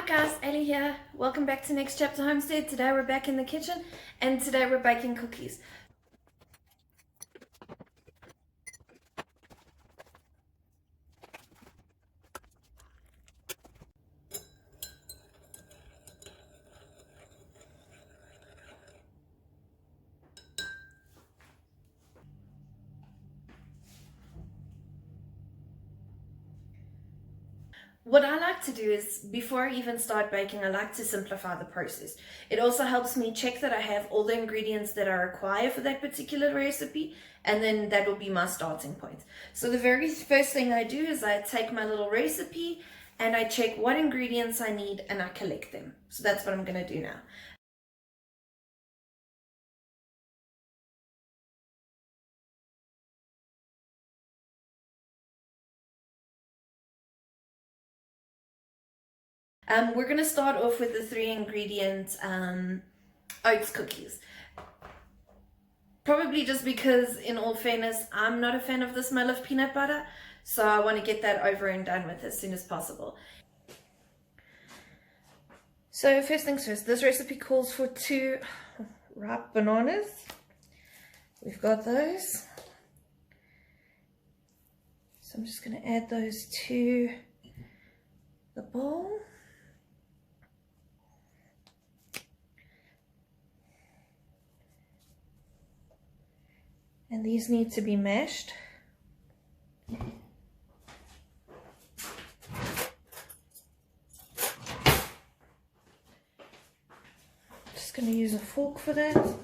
Hi guys, Ellie here. Welcome back to Next Chapter Homestead. Today we're back in the kitchen and today we're baking cookies. What I like to do is, before I even start baking, I like to simplify the process. It also helps me check that I have all the ingredients that I require for that particular recipe, and then that will be my starting point. So the very first thing I do is I take my little recipe and I check what ingredients I need and I collect them. So that's what I'm going to do now. We're going to start off with the 3-ingredient oats cookies. Probably just because, in all fairness, I'm not a fan of the smell of peanut butter, so I want to get that over and done with as soon as possible. So first things first, this recipe calls for 2 ripe bananas. We've got those. So I'm just going to add those to the bowl. And these need to be mashed. Just going to use a fork for that.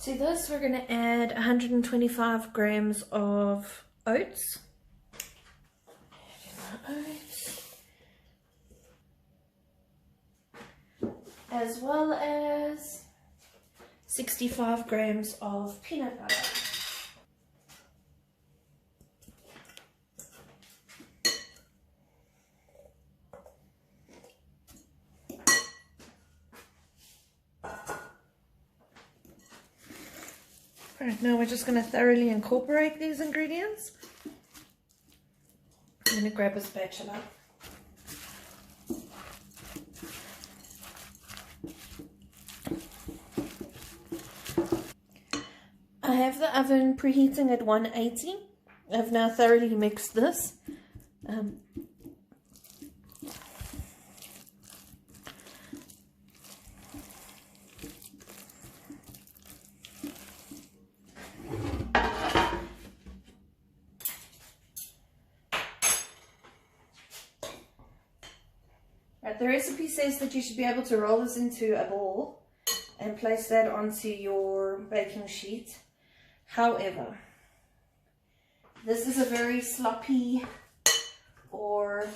To this, we're going to add 125 grams of oats. As well as 65 grams of peanut butter. Alright, now we're just going to thoroughly incorporate these ingredients. I'm going to grab a spatula. I have the oven preheating at 180. I've now thoroughly mixed this. The recipe says that you should be able to roll this into a ball and place that onto your baking sheet. However, this is a very sloppy or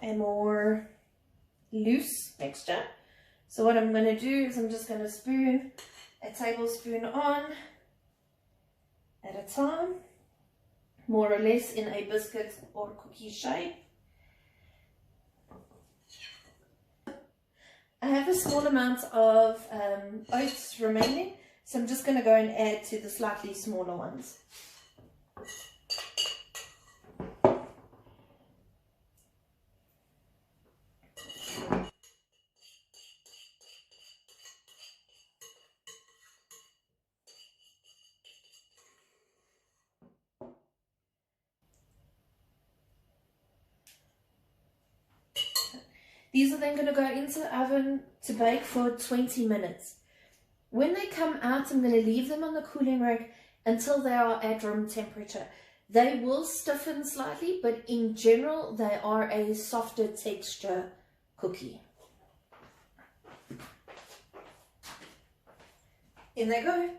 a more loose mixture. So what I'm going to do is I'm just going to spoon a tablespoon on at a time, more or less in a biscuit or cookie shape. I have a small amount of oats remaining, so I'm just going to go and add to the slightly smaller ones. These are then going to go into the oven to bake for 20 minutes. When they come out, I'm going to leave them on the cooling rack until they are at room temperature. They will stiffen slightly, but in general, they are a softer texture cookie. In they go.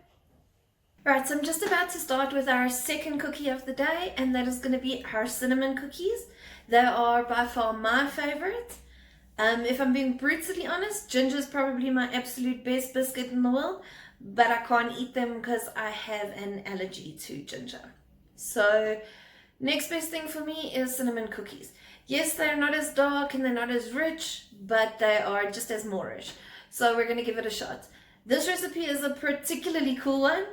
Right, so I'm just about to start with our second cookie of the day, and that is going to be our cinnamon cookies. They are by far my favorite. If I'm being brutally honest, ginger is probably my absolute best biscuit in the world, but I can't eat them because I have an allergy to ginger. So next best thing for me is cinnamon cookies. Yes, they're not as dark and they're not as rich, but they are just as Moorish. So we're going to give it a shot. This recipe is a particularly cool one,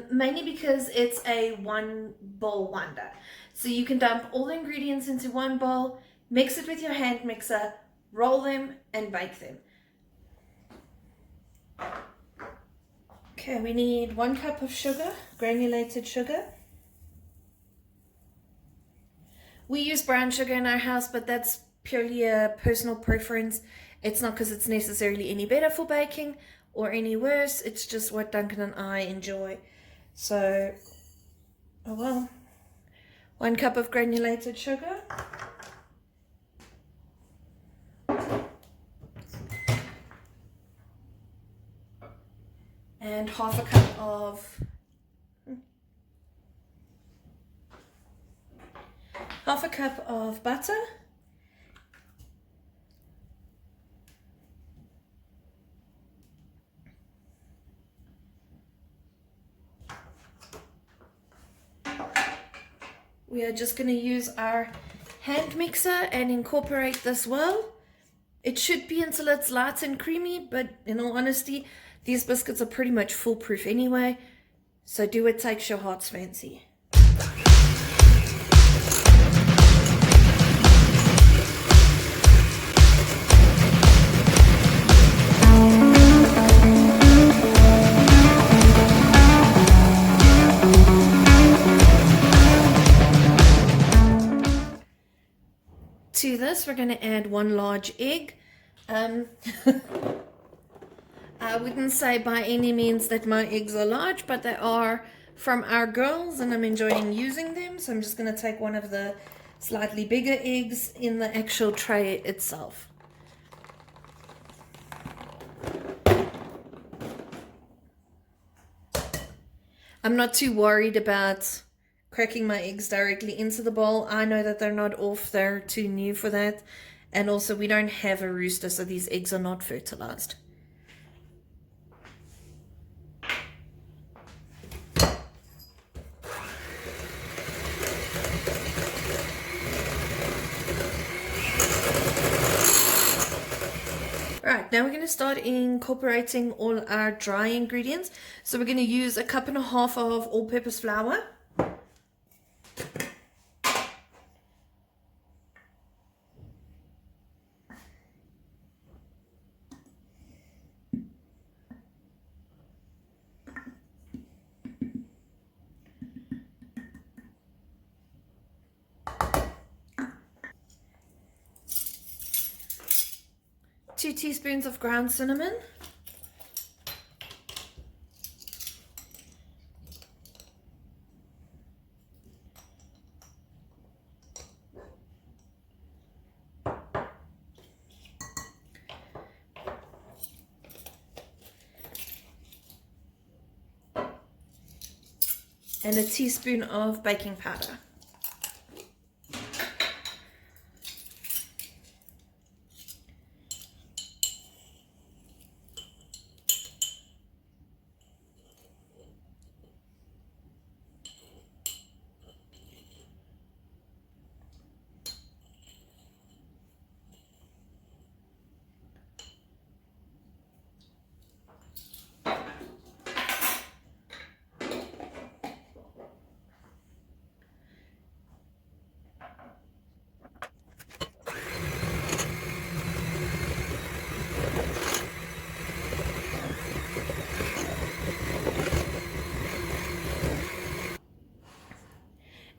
mainly because it's a one bowl wonder. So you can dump all the ingredients into one bowl, mix it with your hand mixer, roll them, and bake them. Okay, we need 1 cup of sugar, granulated sugar. We use brown sugar in our house, but that's purely a personal preference. It's not because it's necessarily any better for baking or any worse. It's just what Duncan and I enjoy. So, oh well. 1 cup of granulated sugar. And half a cup of butter. We are just going to use our hand mixer and incorporate this well. It should be until it's light and creamy, but in all honesty, these biscuits are pretty much foolproof anyway, so do what takes your heart's fancy. To this, we're going to add 1 large egg. I wouldn't say by any means that my eggs are large, but they are from our girls and I'm enjoying using them. So I'm just going to take one of the slightly bigger eggs in the actual tray itself. I'm not too worried about cracking my eggs directly into the bowl. I know that they're not off, they're too new for that. And also we don't have a rooster, so these eggs are not fertilized. Right, now we're going to start incorporating all our dry ingredients. So we're going to use 1.5 cups of all-purpose flour. Two teaspoons of ground cinnamon. And a teaspoon of baking powder.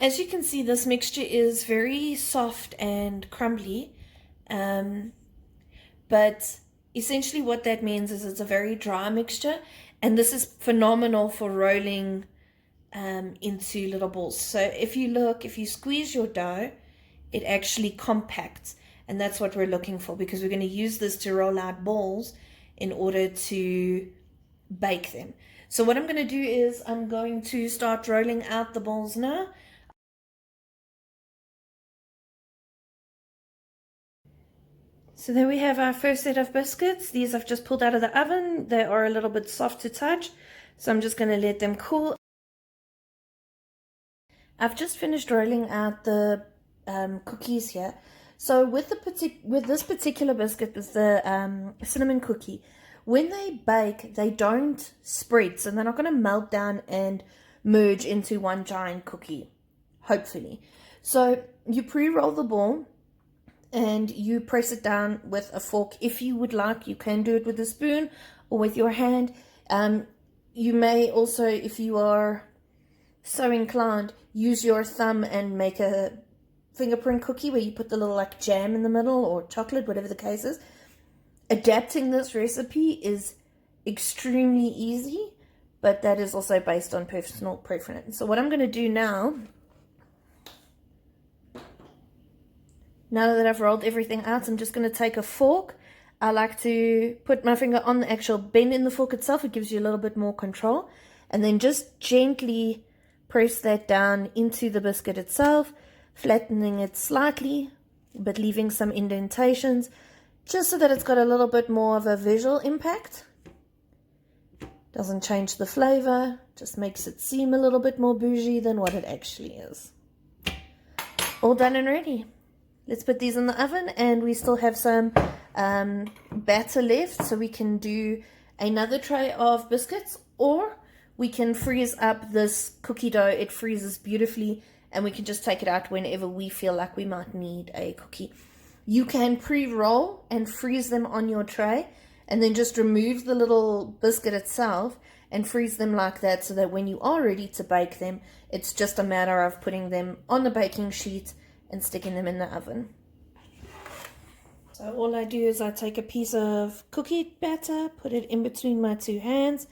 As you can see, this mixture is very soft and crumbly, but essentially what that means is it's a very dry mixture, and this is phenomenal for rolling into little balls. So if you squeeze your dough, it actually compacts, and that's what we're looking for, because we're going to use this to roll out balls in order to bake them. So what I'm going to do is I'm going to start rolling out the balls now. So there we have our first set of biscuits. These I've just pulled out of the oven. They are a little bit soft to touch, so I'm just going to let them cool. I've just finished rolling out the cookies here. So with this particular biscuit, with the cinnamon cookie, when they bake, they don't spread, so they're not going to melt down and merge into one giant cookie, hopefully. So you pre-roll the ball and you press it down with a fork. If you would like, you can do it with a spoon or with your hand. You may also, if you are so inclined, use your thumb and make a fingerprint cookie where you put the little like jam in the middle or chocolate, whatever the case is. Adapting this recipe is extremely easy, but that is also based on personal preference. So what I'm going to do now that I've rolled everything out, I'm just going to take a fork. I like to put my finger on the actual bend in the fork itself. It gives you a little bit more control. And then just gently press that down into the biscuit itself, flattening it slightly, but leaving some indentations, just so that it's got a little bit more of a visual impact. Doesn't change the flavor, just makes it seem a little bit more bougie than what it actually is. All done and ready. Let's put these in the oven, and we still have some batter left, so we can do another tray of biscuits, or we can freeze up this cookie dough. It freezes beautifully, and we can just take it out whenever we feel like we might need a cookie. You can pre-roll and freeze them on your tray, and then just remove the little biscuit itself and freeze them like that, so that when you are ready to bake them, it's just a matter of putting them on the baking sheet and sticking them in the oven. So all I do is I take a piece of cookie batter, put it in between my two hands,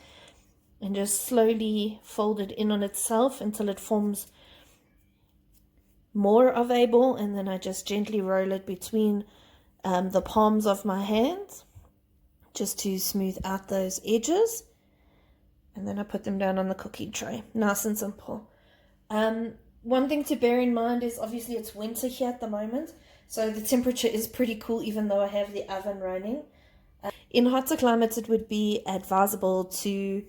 and just slowly fold it in on itself until it forms more of a ball, and then I just gently roll it between the palms of my hands just to smooth out those edges, and then I put them down on the cookie tray. Nice and simple. One thing to bear in mind is obviously it's winter here at the moment, so the temperature is pretty cool even though I have the oven running. In hotter climates, it would be advisable to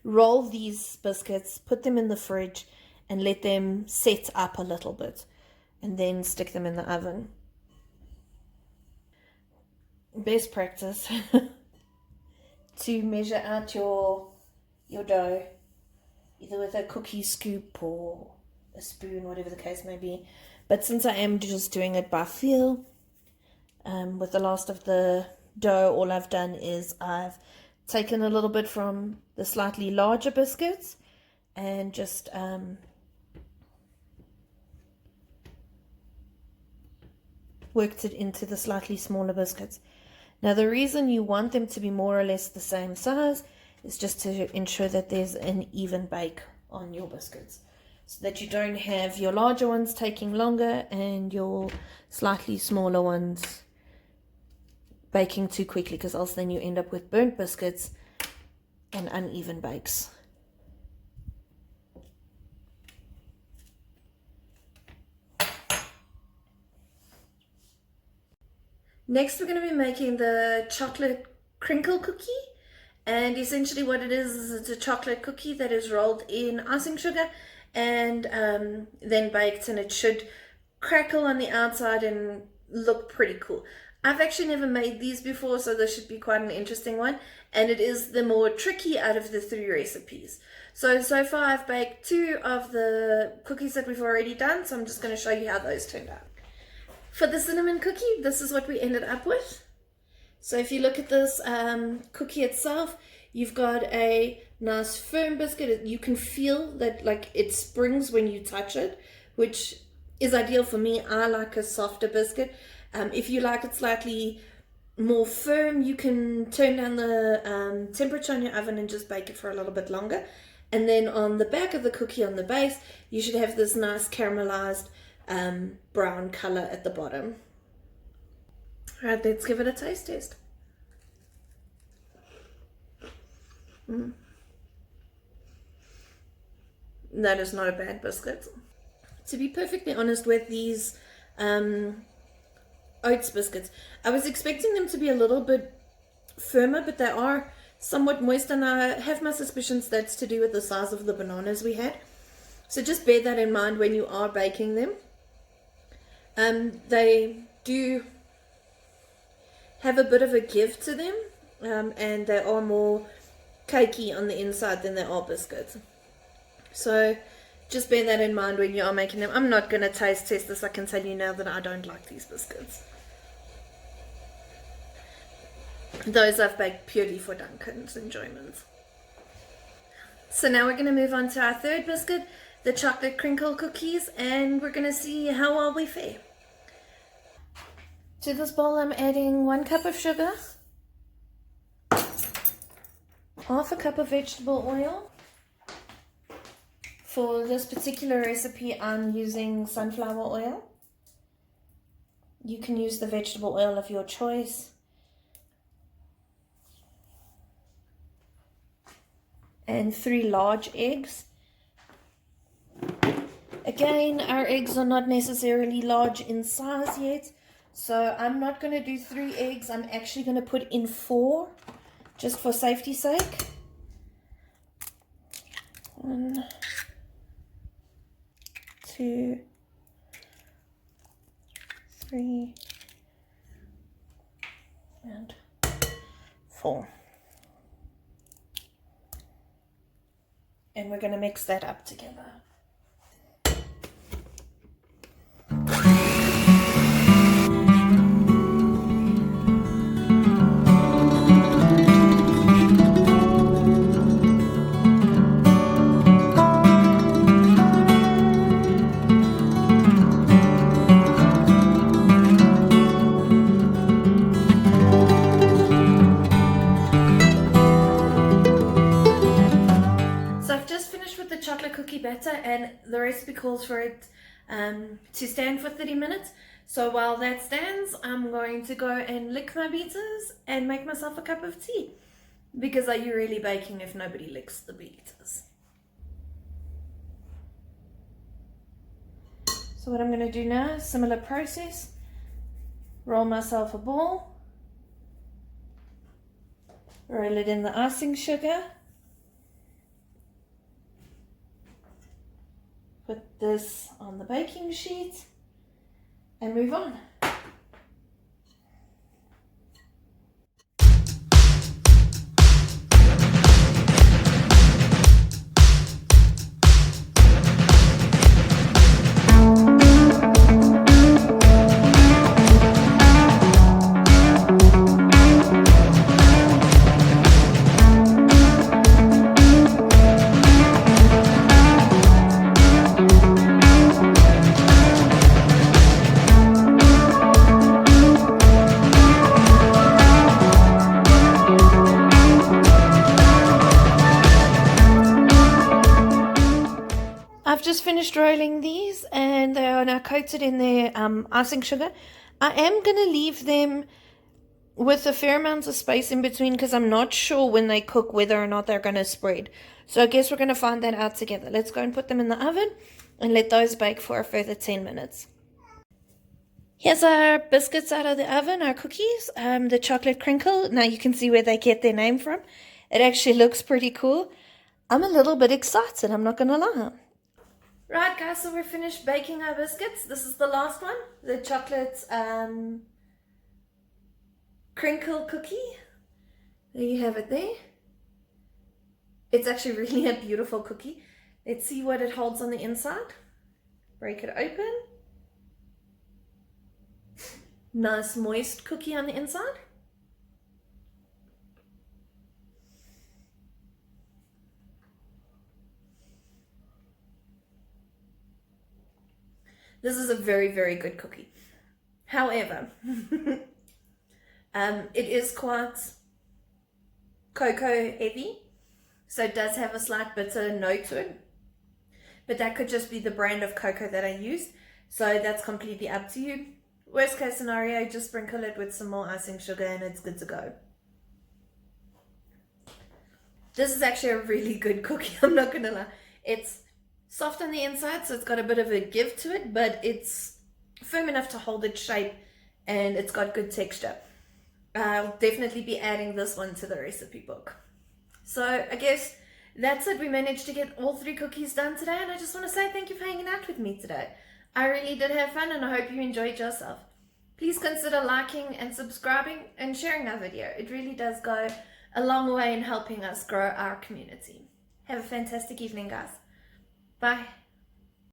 roll these biscuits, put them in the fridge, and let them set up a little bit, and then stick them in the oven. Best practice to measure out your dough, either with a cookie scoop or a spoon, whatever the case may be. But since I am just doing it by feel, with the last of the dough, all I've done is I've taken a little bit from the slightly larger biscuits and just worked it into the slightly smaller biscuits. Now the reason you want them to be more or less the same size is just to ensure that there's an even bake on your biscuits, so that you don't have your larger ones taking longer and your slightly smaller ones baking too quickly, because else then you end up with burnt biscuits and uneven bakes. Next, we're going to be making the chocolate crinkle cookie. And essentially what it is it's a chocolate cookie that is rolled in icing sugar and then baked, and it should crackle on the outside and look pretty cool. I've actually never made these before, so this should be quite an interesting one. And it is the more tricky out of the 3 recipes. So far I've baked 2 of the cookies that we've already done, so I'm just going to show you how those turned out. For the cinnamon cookie, this is what we ended up with. So if you look at this cookie itself, you've got a nice firm biscuit. You can feel that like it springs when you touch it, which is ideal for me. I like a softer biscuit. If you like it slightly more firm, you can turn down the temperature on your oven and just bake it for a little bit longer. And then on the back of the cookie, on the base, you should have this nice caramelized brown color at the bottom. All right, let's give it a taste test. That is not a bad biscuit. To be perfectly honest with these oats biscuits. I was expecting them to be a little bit firmer, but they are somewhat moist, and I have my suspicions that's to do with the size of the bananas we had. So just bear that in mind when you are baking them. They do have a bit of a give to them, and they are more cakey on the inside than they are biscuits. So just bear that in mind when you are making them. I'm not going to taste test this. I can tell you now that I don't like these biscuits. Those I've baked purely for Duncan's enjoyment. So now we're going to move on to our third biscuit, the chocolate crinkle cookies, and we're going to see how well we fare. To this bowl I'm adding 1 cup of sugar, half a cup of vegetable oil. For this particular recipe I'm using sunflower oil. You can use the vegetable oil of your choice. And 3 large eggs. Again, our eggs are not necessarily large in size yet, so I'm not going to do 3 eggs. I'm actually going to put in 4, just for safety's sake. 1, 2, 3, and 4. And we're going to mix that up together. Chocolate cookie batter, and the recipe calls for it to stand for 30 minutes. So while that stands, I'm going to go and lick my beaters and make myself a cup of tea, because are you really baking if nobody licks the beaters? So what I'm going to do now, similar process, roll myself a ball, roll it in the icing sugar, put this on the baking sheet, and move on. I've just finished rolling these, and they are now coated in their icing sugar. I am going to leave them with a fair amount of space in between, because I'm not sure when they cook whether or not they're going to spread. So I guess we're going to find that out together. Let's go and put them in the oven and let those bake for a further 10 minutes. Here's our biscuits out of the oven, our cookies, the chocolate crinkle. Now you can see where they get their name from. It actually looks pretty cool. I'm a little bit excited, I'm not going to lie. Right guys, so we're finished baking our biscuits. This is the last one, the chocolate crinkle cookie. There you have it there. It's actually really a beautiful cookie. Let's see what it holds on the inside. Break it open. Nice moist cookie on the inside. This is a very, very good cookie. However, it is quite cocoa heavy, so it does have a slight bitter note to it. But that could just be the brand of cocoa that I used, so that's completely up to you. Worst case scenario, just sprinkle it with some more icing sugar and it's good to go. This is actually a really good cookie, I'm not gonna lie. It's soft on the inside, so it's got a bit of a give to it, but it's firm enough to hold its shape and it's got good texture. I'll definitely be adding this one to the recipe book. So I guess that's it. We managed to get all 3 cookies done today, and I just want to say thank you for hanging out with me today. I really did have fun, and I hope you enjoyed yourself. Please consider liking and subscribing and sharing our video. It really does go a long way in helping us grow our community. Have a fantastic evening, guys. Bye.